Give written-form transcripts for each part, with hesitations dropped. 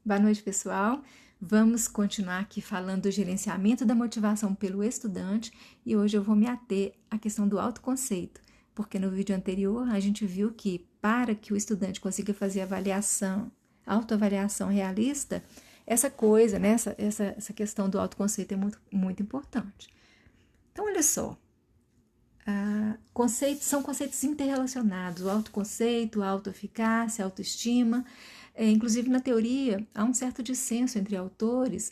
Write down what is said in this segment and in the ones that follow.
Boa noite, pessoal. Vamos continuar aqui falando do gerenciamento da motivação pelo estudante e hoje eu vou me ater à questão do autoconceito, porque no vídeo anterior a gente viu que para que o estudante consiga fazer autoavaliação realista, essa coisa, né, essa questão do autoconceito é muito importante. Então, olha só, são conceitos interrelacionados, o autoconceito, a autoeficácia, a autoestima. Inclusive, na teoria, há um certo dissenso entre autores,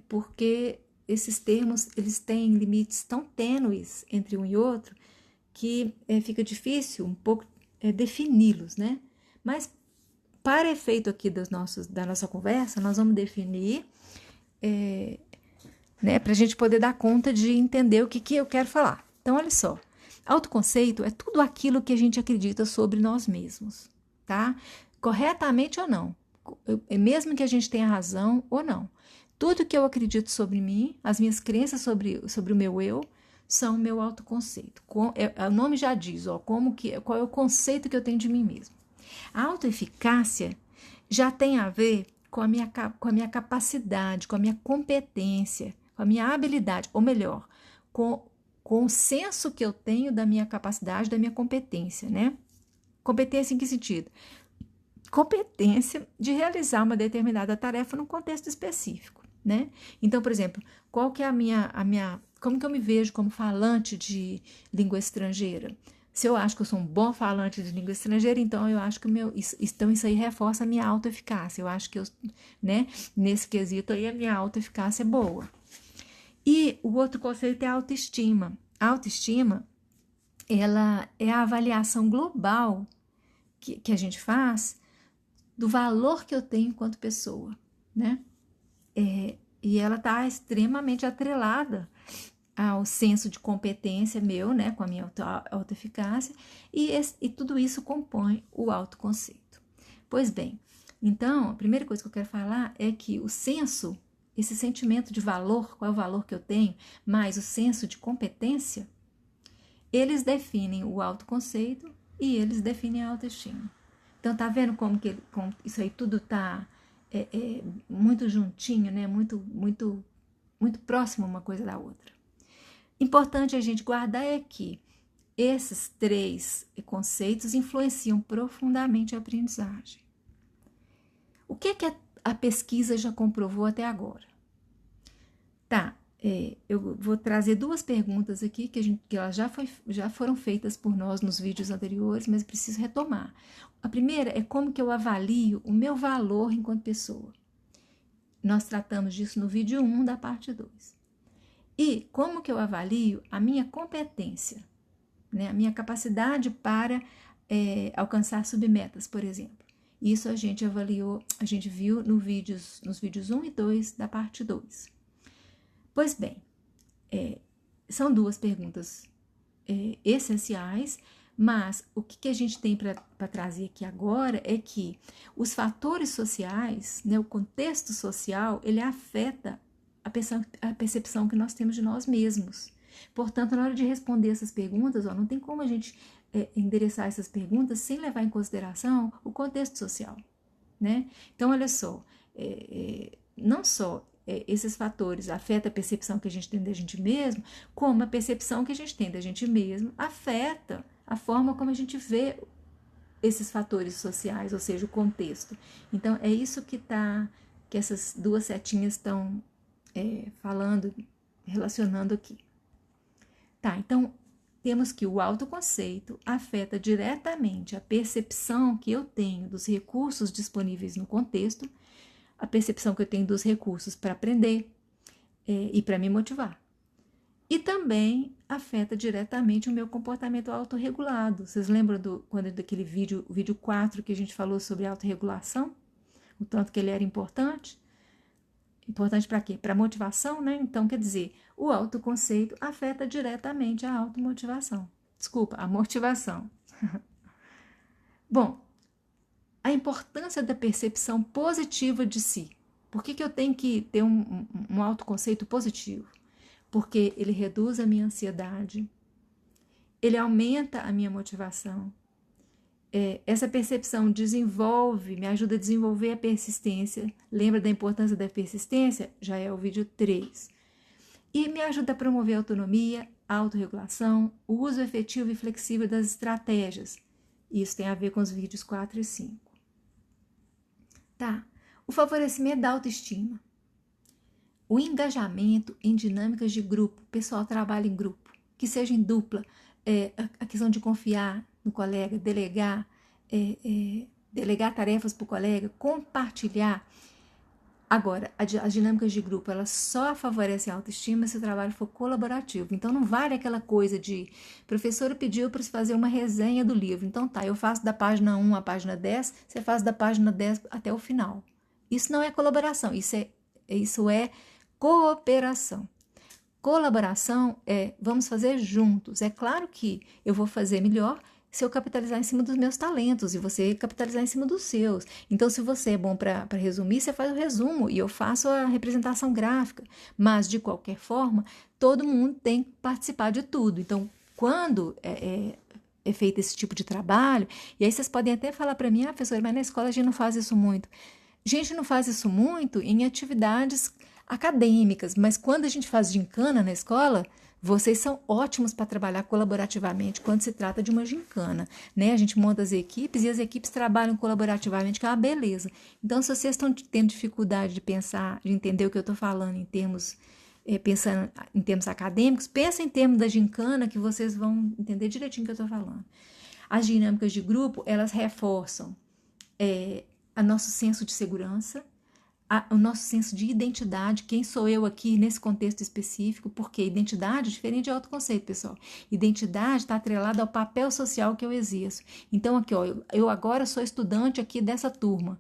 porque esses termos eles têm limites tão tênues entre um e outro que fica difícil um pouco defini-los, né? Mas, para efeito aqui da nossa conversa, nós vamos definir, né, para a gente poder dar conta de entender o que eu quero falar. Então, olha só, autoconceito é tudo aquilo que a gente acredita sobre nós mesmos, tá? Corretamente ou não, mesmo que a gente tenha razão ou não. Tudo que eu acredito sobre mim, as minhas crenças sobre o meu eu, são o meu autoconceito. O nome já diz, qual é o conceito que eu tenho de mim mesmo. A autoeficácia já tem a ver com a minha capacidade, com a minha competência, com a minha habilidade, ou melhor, com o senso que eu tenho da minha capacidade, da minha competência, né? Competência em que sentido? Competência de realizar uma determinada tarefa num contexto específico, né? Então, por exemplo, qual que é como que eu me vejo como falante de língua estrangeira? Se eu acho que eu sou um bom falante de língua estrangeira, então eu acho que isso aí reforça a minha autoeficácia. Eu acho que né, nesse quesito aí a minha autoeficácia é boa. E o outro conceito é a autoestima. A autoestima, ela é a avaliação global que a gente faz do valor que eu tenho enquanto pessoa, né? E ela está extremamente atrelada ao senso de competência meu, né, com a minha autoeficácia, e tudo isso compõe o autoconceito. Pois bem, então, a primeira coisa que eu quero falar é que o senso, esse sentimento de valor, qual é o valor que eu tenho, mais o senso de competência, eles definem o autoconceito e eles definem a autoestima. Então, tá vendo como isso aí tudo tá muito juntinho, né? Muito próximo uma coisa da outra. Importante a gente guardar é que esses três conceitos influenciam profundamente a aprendizagem. O que a pesquisa já comprovou até agora? Tá, eu vou trazer duas perguntas aqui que elas já foram feitas por nós nos vídeos anteriores, mas preciso retomar. A primeira é como que eu avalio o meu valor enquanto pessoa. Nós tratamos disso no vídeo 1 da parte 2. E como que eu avalio a minha competência, né? A minha capacidade para alcançar submetas, por exemplo. Isso a gente viu nos vídeos 1 e 2 da parte 2. Pois bem, são duas perguntas essenciais, mas o que a gente tem para trazer aqui agora é que os fatores sociais, né, o contexto social, ele afeta a percepção que nós temos de nós mesmos. Portanto, na hora de responder essas perguntas, não tem como a gente endereçar essas perguntas sem levar em consideração o contexto social, né? Então, olha só, não só esses fatores afetam a percepção que a gente tem da gente mesmo, como a percepção que a gente tem da gente mesmo afeta a forma como a gente vê esses fatores sociais, ou seja, o contexto. Então, é isso que essas duas setinhas estão relacionando aqui. Tá, então, temos que o autoconceito afeta diretamente a percepção que eu tenho dos recursos disponíveis no contexto, a percepção que eu tenho dos recursos para aprender e para me motivar. E também afeta diretamente o meu comportamento autorregulado. Vocês lembram daquele vídeo, o vídeo 4, que a gente falou sobre autorregulação? O tanto que ele era importante? Importante para quê? Para motivação, né? Então, quer dizer, o autoconceito afeta diretamente a automotivação. Desculpa, a motivação. Bom, a importância da percepção positiva de si. Por que eu tenho que ter um autoconceito positivo? Porque ele reduz a minha ansiedade, ele aumenta a minha motivação, essa percepção me ajuda a desenvolver a persistência. Lembra da importância da persistência? Já é o vídeo 3. E me ajuda a promover a autonomia, a autorregulação, o uso efetivo e flexível das estratégias. Isso tem a ver com os vídeos 4 e 5. Tá? O favorecimento da autoestima. O engajamento em dinâmicas de grupo. O pessoal trabalha em grupo, que seja em dupla. A questão de confiar no colega, delegar tarefas para o colega, compartilhar. Agora, as dinâmicas de grupo, elas só favorecem a autoestima se o trabalho for colaborativo. Então, não vale aquela coisa de, professora pediu para você fazer uma resenha do livro. Então, tá, eu faço da página 1 à página 10, você faz da página 10 até o final. Isso não é colaboração, isso é cooperação. Colaboração vamos fazer juntos. É claro que eu vou fazer melhor se eu capitalizar em cima dos meus talentos e você capitalizar em cima dos seus. Então, se você é bom para resumir, você faz o resumo e eu faço a representação gráfica. Mas, de qualquer forma, todo mundo tem que participar de tudo. Então, quando é feito esse tipo de trabalho, e aí vocês podem até falar para mim, professora, mas na escola a gente não faz isso muito. A gente não faz isso muito em atividades acadêmicas, mas quando a gente faz gincana na escola, vocês são ótimos para trabalhar colaborativamente quando se trata de uma gincana, né? A gente monta as equipes e as equipes trabalham colaborativamente, que é uma beleza. Então, se vocês estão tendo dificuldade de pensar, de entender o que eu estou falando em termos, pensando em termos acadêmicos, pensa em termos da gincana que vocês vão entender direitinho o que eu estou falando. As dinâmicas de grupo, elas reforçam o nosso senso de segurança, o nosso senso de identidade, quem sou eu aqui nesse contexto específico, porque identidade é diferente de autoconceito, pessoal. Identidade está atrelada ao papel social que eu exerço. Então, aqui, ó, eu agora sou estudante aqui dessa turma.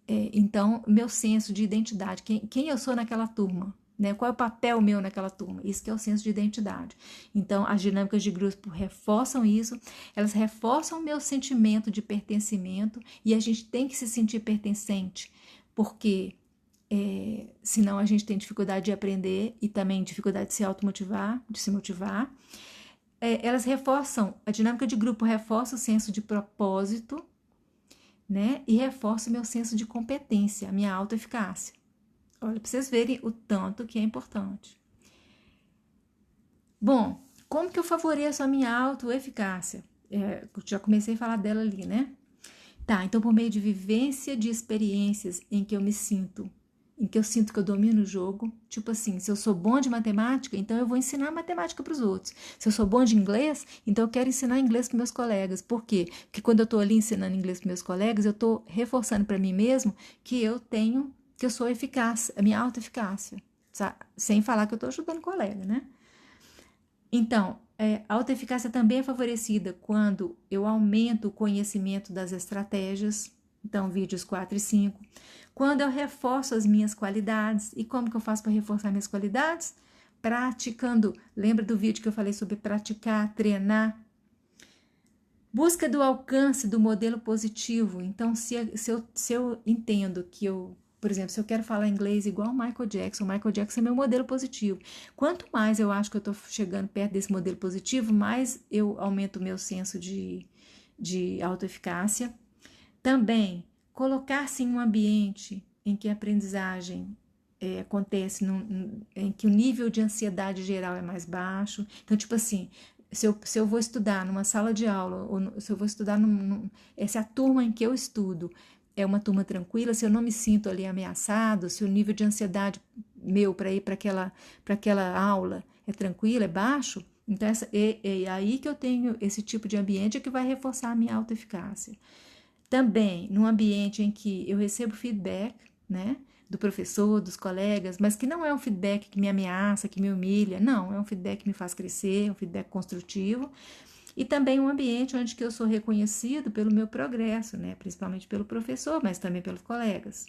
Então, meu senso de identidade, quem eu sou naquela turma, né? Qual é o papel meu naquela turma? Isso que é o senso de identidade. Então, as dinâmicas de grupo reforçam isso, elas reforçam o meu sentimento de pertencimento e a gente tem que se sentir pertencente, porque senão a gente tem dificuldade de aprender e também dificuldade de se automotivar, de se motivar. Elas reforçam, a dinâmica de grupo reforça o senso de propósito, né? E reforça o meu senso de competência, a minha autoeficácia. Olha, para vocês verem o tanto que é importante. Bom, como que eu favoreço a minha autoeficácia? Já comecei a falar dela ali, né? Tá, então por meio de vivência de experiências em que eu sinto que eu domino o jogo, tipo assim, se eu sou bom de matemática, então eu vou ensinar matemática para os outros. Se eu sou bom de inglês, então eu quero ensinar inglês para meus colegas. Por quê? Porque quando eu estou ali ensinando inglês para meus colegas, eu estou reforçando para mim mesmo que eu sou eficaz, a minha autoeficácia, sem falar que eu estou ajudando o colega, né? Então, a autoeficácia também é favorecida quando eu aumento o conhecimento das estratégias, então vídeos 4 e 5, quando eu reforço as minhas qualidades. E como que eu faço para reforçar minhas qualidades? Praticando. Lembra do vídeo que eu falei sobre praticar, treinar? Busca do alcance do modelo positivo. Então, se eu entendo que por exemplo, se eu quero falar inglês igual o Michael Jackson é meu modelo positivo. Quanto mais eu acho que eu estou chegando perto desse modelo positivo, mais eu aumento o meu senso de autoeficácia. Também, colocar-se em um ambiente em que a aprendizagem acontece, em que o nível de ansiedade geral é mais baixo. Então, tipo assim, se eu vou estudar numa sala de aula, ou se eu vou estudar se a turma em que eu estudo é uma turma tranquila, se eu não me sinto ali ameaçado, se o nível de ansiedade meu para ir para aquela aula é tranquilo, é baixo, então é aí que eu tenho esse tipo de ambiente que vai reforçar a minha autoeficácia. Também, num ambiente em que eu recebo feedback, né, do professor, dos colegas, mas que não é um feedback que me ameaça, que me humilha, não, é um feedback que me faz crescer, um feedback construtivo. E também um ambiente onde que eu sou reconhecido pelo meu progresso, né? Principalmente pelo professor, mas também pelos colegas.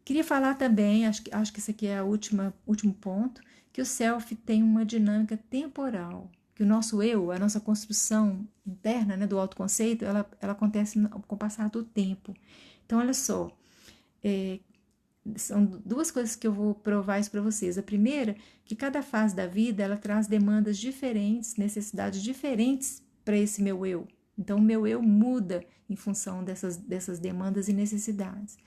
Queria falar também, acho que esse aqui é o último ponto, que o self tem uma dinâmica temporal, que o nosso eu, a nossa construção interna, né, do autoconceito, ela acontece com o passar do tempo. Então, olha só, são duas coisas que eu vou provar isso para vocês. A primeira, que cada fase da vida ela traz demandas diferentes, necessidades diferentes para esse meu eu, Então, o meu eu muda em função dessas demandas e necessidades.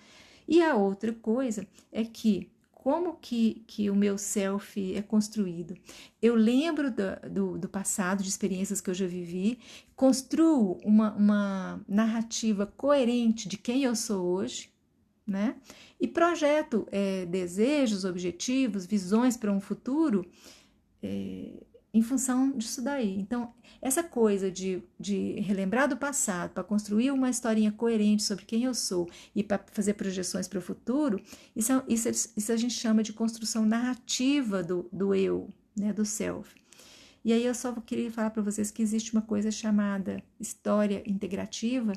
E a outra coisa é que, como que o meu self é construído? Eu lembro do passado, de experiências que eu já vivi, construo uma narrativa coerente de quem eu sou hoje, né? E projeto desejos, objetivos, visões para um futuro em função disso daí. Então, essa coisa de relembrar do passado para construir uma historinha coerente sobre quem eu sou e para fazer projeções para o futuro, isso a gente chama de construção narrativa do eu, né, do self. E aí eu só queria falar para vocês que existe uma coisa chamada história integrativa,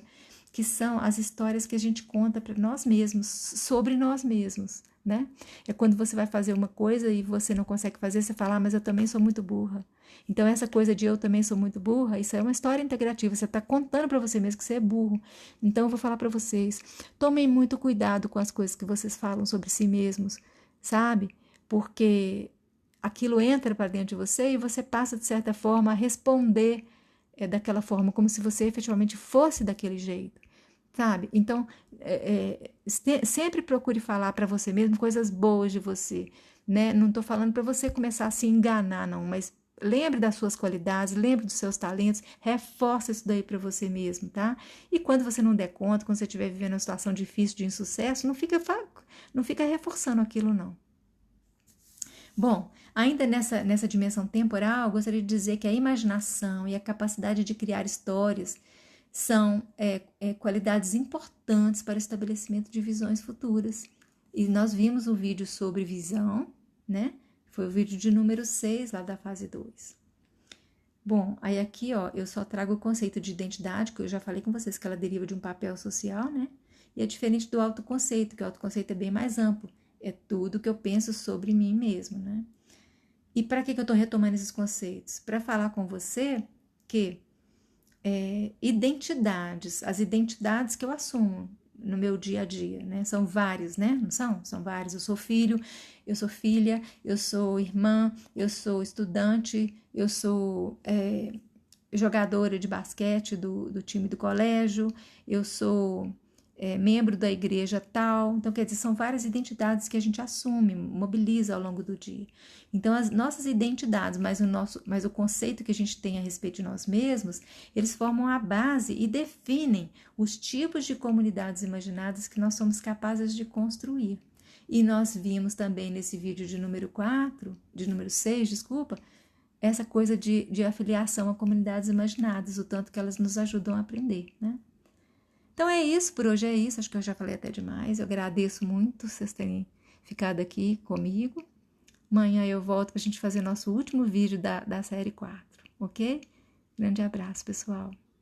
que são as histórias que a gente conta para nós mesmos, sobre nós mesmos, né? É quando você vai fazer uma coisa e você não consegue fazer, você fala, mas eu também sou muito burra. Então, essa coisa de eu também sou muito burra, isso é uma história integrativa, você está contando para você mesmo que você é burro. Então, eu vou falar para vocês, tomem muito cuidado com as coisas que vocês falam sobre si mesmos, sabe? Porque aquilo entra para dentro de você e você passa, de certa forma, a responder daquela forma, como se você efetivamente fosse daquele jeito, sabe? Então, sempre procure falar para você mesmo coisas boas de você, né? Não estou falando para você começar a se enganar, não, mas lembre das suas qualidades, lembre dos seus talentos, reforça isso daí para você mesmo, tá? E quando você não der conta, quando você estiver vivendo uma situação difícil de insucesso, não fica reforçando aquilo, não. Bom, ainda nessa dimensão temporal, gostaria de dizer que a imaginação e a capacidade de criar histórias são qualidades importantes para o estabelecimento de visões futuras. E nós vimos o vídeo sobre visão, né? Foi o vídeo de número 6, lá da fase 2. Bom, aí aqui, ó, eu só trago o conceito de identidade, que eu já falei com vocês que ela deriva de um papel social, né? E é diferente do autoconceito, que o autoconceito é bem mais amplo. É tudo que eu penso sobre mim mesmo, né? E para que eu estou retomando esses conceitos? Para falar com você que as identidades que eu assumo no meu dia a dia, né? São várias, né? Não são? São várias. Eu sou filho, eu sou filha, eu sou irmã, eu sou estudante, eu sou jogadora de basquete do time do colégio, eu sou membro da igreja tal. Então, quer dizer, são várias identidades que a gente assume, mobiliza ao longo do dia. Então, as nossas identidades, mas o conceito que a gente tem a respeito de nós mesmos, eles formam a base e definem os tipos de comunidades imaginadas que nós somos capazes de construir. E nós vimos também nesse vídeo de número 6, desculpa, essa coisa de afiliação a comunidades imaginadas, o tanto que elas nos ajudam a aprender, né? Então é isso, por hoje é isso, acho que eu já falei até demais, eu agradeço muito vocês terem ficado aqui comigo. Amanhã eu volto para a gente fazer nosso último vídeo da série 4, ok? Grande abraço, pessoal.